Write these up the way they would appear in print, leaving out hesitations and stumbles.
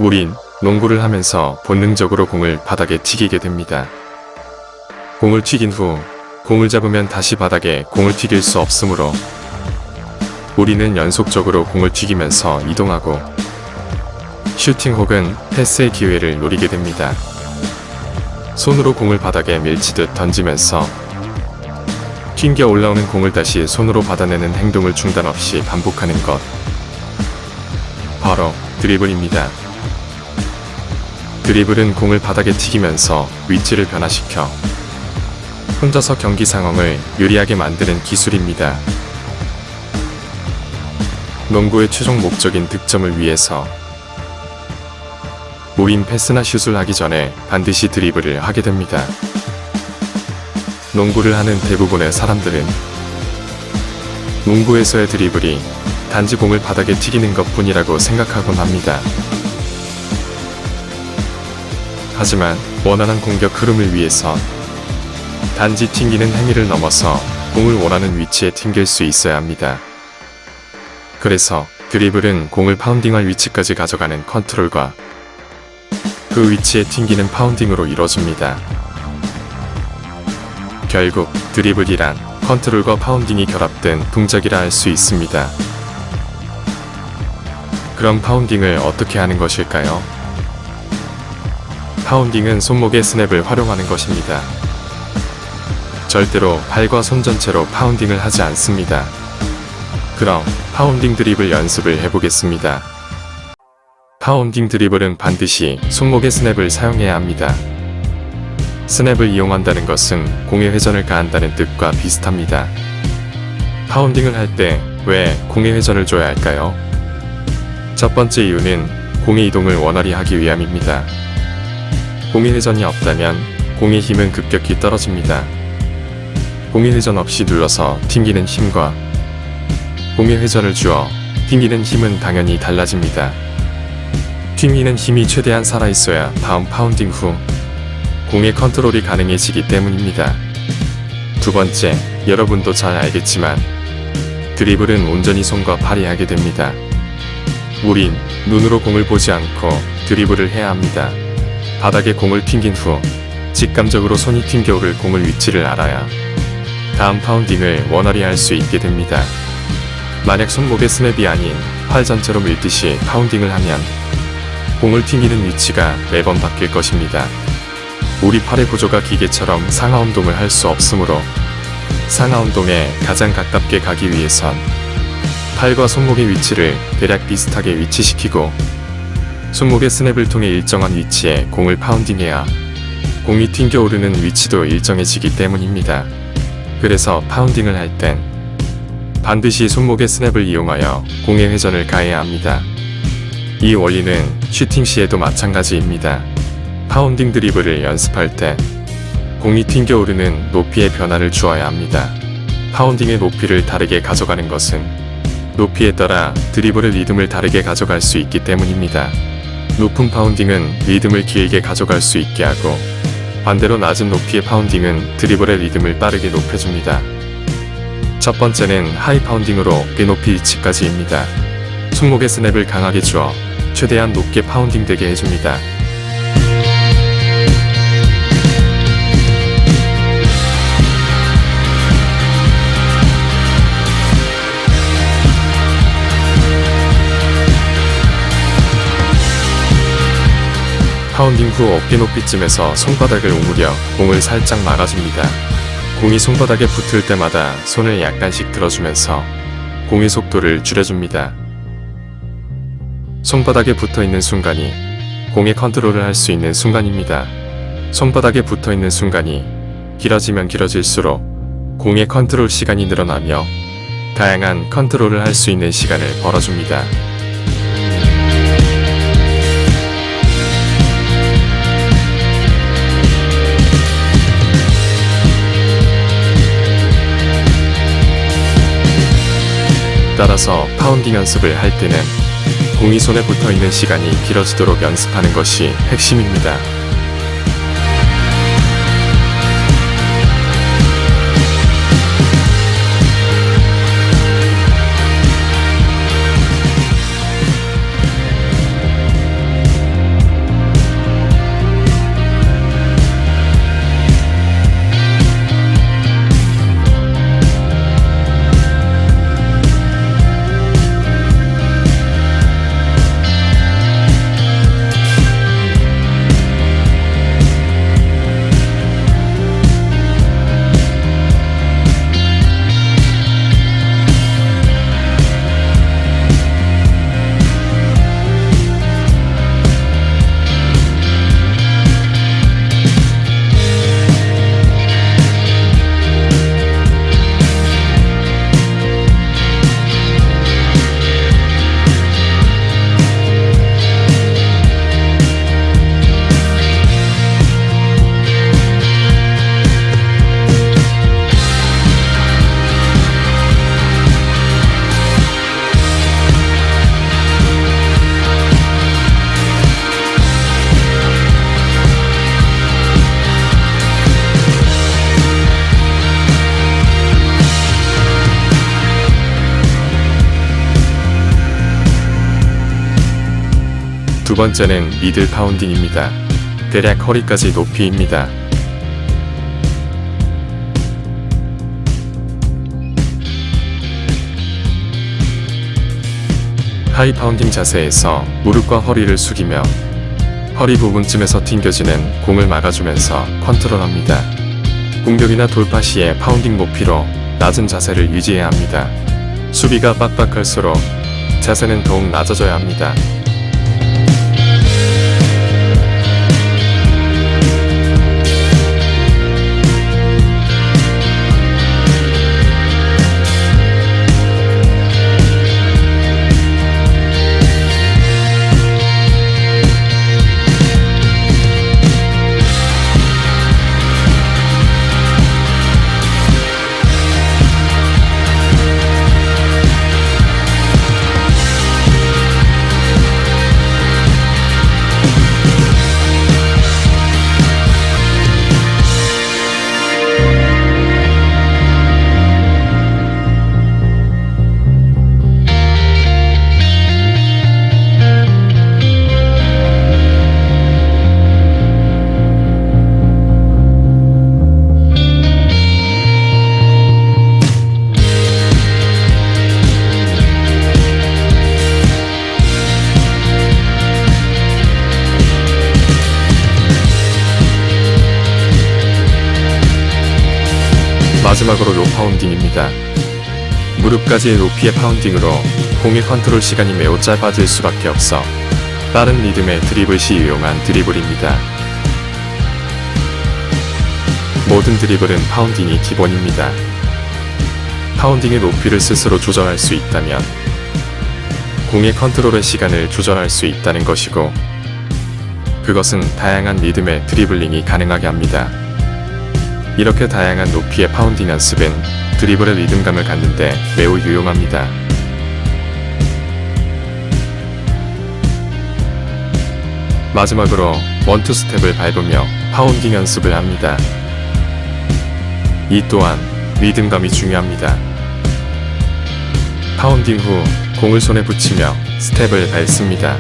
우린 농구를 하면서 본능적으로 공을 바닥에 튀기게 됩니다. 공을 튀긴 후 공을 잡으면 다시 바닥에 공을 튀길 수 없으므로 우리는 연속적으로 공을 튀기면서 이동하고 슈팅 혹은 패스의 기회를 노리게 됩니다. 손으로 공을 바닥에 밀치듯 던지면서 튕겨 올라오는 공을 다시 손으로 받아내는 행동을 중단 없이 반복하는 것. 바로 드리블입니다. 드리블은 공을 바닥에 튀기면서 위치를 변화시켜 혼자서 경기 상황을 유리하게 만드는 기술입니다. 농구의 최종 목적인 득점을 위해서 우린 패스나 슛을 하기 전에 반드시 드리블을 하게 됩니다. 농구를 하는 대부분의 사람들은 농구에서의 드리블이 단지 공을 바닥에 튀기는 것 뿐이라고 생각하곤 합니다. 하지만 원활한 공격 흐름을 위해선 단지 튕기는 행위를 넘어서 공을 원하는 위치에 튕길 수 있어야 합니다. 그래서 드리블은 공을 파운딩할 위치까지 가져가는 컨트롤과 그 위치에 튕기는 파운딩으로 이뤄집니다. 결국 드리블이란 컨트롤과 파운딩이 결합된 동작이라 할 수 있습니다. 그럼 파운딩을 어떻게 하는 것일까요? 파운딩은 손목의 스냅을 활용하는 것입니다. 절대로 발과 손 전체로 파운딩을 하지 않습니다. 그럼 파운딩 드리블 연습을 해보겠습니다. 파운딩 드리블은 반드시 손목의 스냅을 사용해야 합니다. 스냅을 이용한다는 것은 공의 회전을 가한다는 뜻과 비슷합니다. 파운딩을 할 때 왜 공의 회전을 줘야 할까요? 첫 번째 이유는 공의 이동을 원활히 하기 위함입니다. 공의 회전이 없다면 공의 힘은 급격히 떨어집니다. 공의 회전 없이 눌러서 튕기는 힘과 공의 회전을 주어 튕기는 힘은 당연히 달라집니다. 튕기는 힘이 최대한 살아있어야 다음 파운딩 후 공의 컨트롤이 가능해지기 때문입니다. 두 번째, 여러분도 잘 알겠지만 드리블은 온전히 손과 팔이 하게 됩니다. 우린 눈으로 공을 보지 않고 드리블을 해야 합니다. 바닥에 공을 튕긴 후 직감적으로 손이 튕겨오를 공을 위치를 알아야 다음 파운딩을 원활히 할 수 있게 됩니다. 만약 손목의 스냅이 아닌 팔 전체로 밀듯이 파운딩을 하면 공을 튕기는 위치가 매번 바뀔 것입니다. 우리 팔의 구조가 기계처럼 상하 운동을 할 수 없으므로 상하 운동에 가장 가깝게 가기 위해선 팔과 손목의 위치를 대략 비슷하게 위치시키고 손목의 스냅을 통해 일정한 위치에 공을 파운딩해야 공이 튕겨 오르는 위치도 일정해지기 때문입니다. 그래서 파운딩을 할 땐 반드시 손목의 스냅을 이용하여 공의 회전을 가해야 합니다. 이 원리는 슈팅 시에도 마찬가지입니다. 파운딩 드리블을 연습할 때 공이 튕겨 오르는 높이의 변화를 주어야 합니다. 파운딩의 높이를 다르게 가져가는 것은 높이에 따라 드리블의 리듬을 다르게 가져갈 수 있기 때문입니다. 높은 파운딩은 리듬을 길게 가져갈 수 있게 하고 반대로 낮은 높이의 파운딩은 드리블의 리듬을 빠르게 높여줍니다. 첫 번째는 하이 파운딩으로 꽤 높이 위치까지입니다. 손목의 스냅을 강하게 주어 최대한 높게 파운딩 되게 해줍니다. 파운딩 후 어깨 높이쯤에서 손바닥을 오므려 공을 살짝 막아줍니다. 공이 손바닥에 붙을 때마다 손을 약간씩 들어주면서 공의 속도를 줄여줍니다. 손바닥에 붙어있는 순간이 공의 컨트롤을 할 수 있는 순간입니다. 손바닥에 붙어있는 순간이 길어지면 길어질수록 공의 컨트롤 시간이 늘어나며 다양한 컨트롤을 할 수 있는 시간을 벌어줍니다. 따라서 파운딩 연습을 할 때는 공이 손에 붙어있는 시간이 길어지도록 연습하는 것이 핵심입니다. 두 번째는 미들 파운딩입니다. 대략 허리까지 높이입니다. 하이 파운딩 자세에서 무릎과 허리를 숙이며 허리 부분쯤에서 튕겨지는 공을 막아주면서 컨트롤합니다. 공격이나 돌파 시에 파운딩 높이로 낮은 자세를 유지해야 합니다. 수비가 빡빡할수록 자세는 더욱 낮아져야 합니다. 마지막으로 로 파운딩입니다. 무릎까지의 높이의 파운딩으로 공의 컨트롤 시간이 매우 짧아질 수밖에 없어 빠른 리듬의 드리블 시 유용한 드리블입니다. 모든 드리블은 파운딩이 기본입니다. 파운딩의 높이를 스스로 조절할 수 있다면 공의 컨트롤의 시간을 조절할 수 있다는 것이고, 그것은 다양한 리듬의 드리블링이 가능하게 합니다. 이렇게 다양한 높이의 파운딩 연습은 드리블의 리듬감을 갖는데 매우 유용합니다. 마지막으로 원투 스텝을 밟으며 파운딩 연습을 합니다. 이 또한 리듬감이 중요합니다. 파운딩 후 공을 손에 붙이며 스텝을 밟습니다.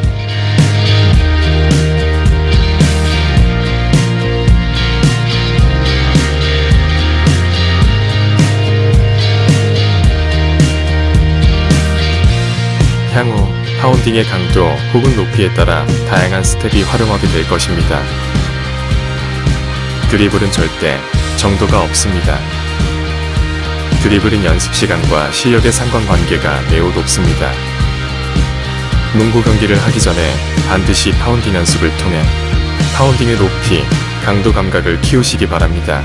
향후 파운딩의 강도 혹은 높이에 따라 다양한 스텝이 활용하게 될 것입니다. 드리블은 절대 정도가 없습니다. 드리블은 연습 시간과 실력의 상관관계가 매우 높습니다. 농구 경기를 하기 전에 반드시 파운딩 연습을 통해 파운딩의 높이, 강도 감각을 키우시기 바랍니다.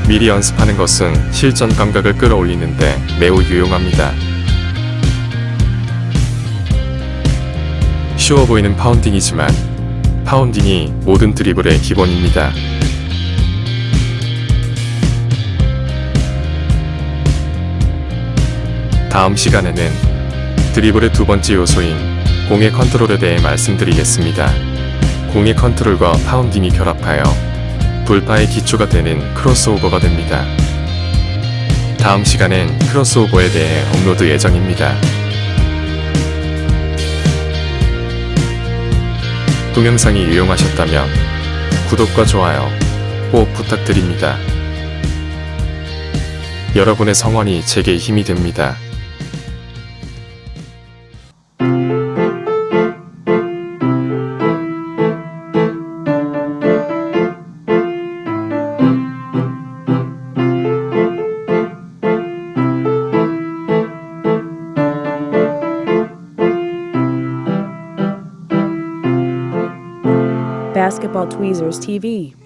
미리 연습하는 것은 실전 감각을 끌어올리는데 매우 유용합니다. 쉬워 보이는 파운딩이지만 파운딩이 모든 드리블의 기본입니다. 다음 시간에는 드리블의 두 번째 요소인 공의 컨트롤에 대해 말씀드리겠습니다. 공의 컨트롤과 파운딩이 결합하여 돌파의 기초가 되는 크로스오버가 됩니다. 다음 시간엔 크로스오버에 대해 업로드 예정입니다. 동영상이 유용하셨다면 구독과 좋아요 꼭 부탁드립니다. 여러분의 성원이 제게 힘이 됩니다. Basketball Tweezers TV.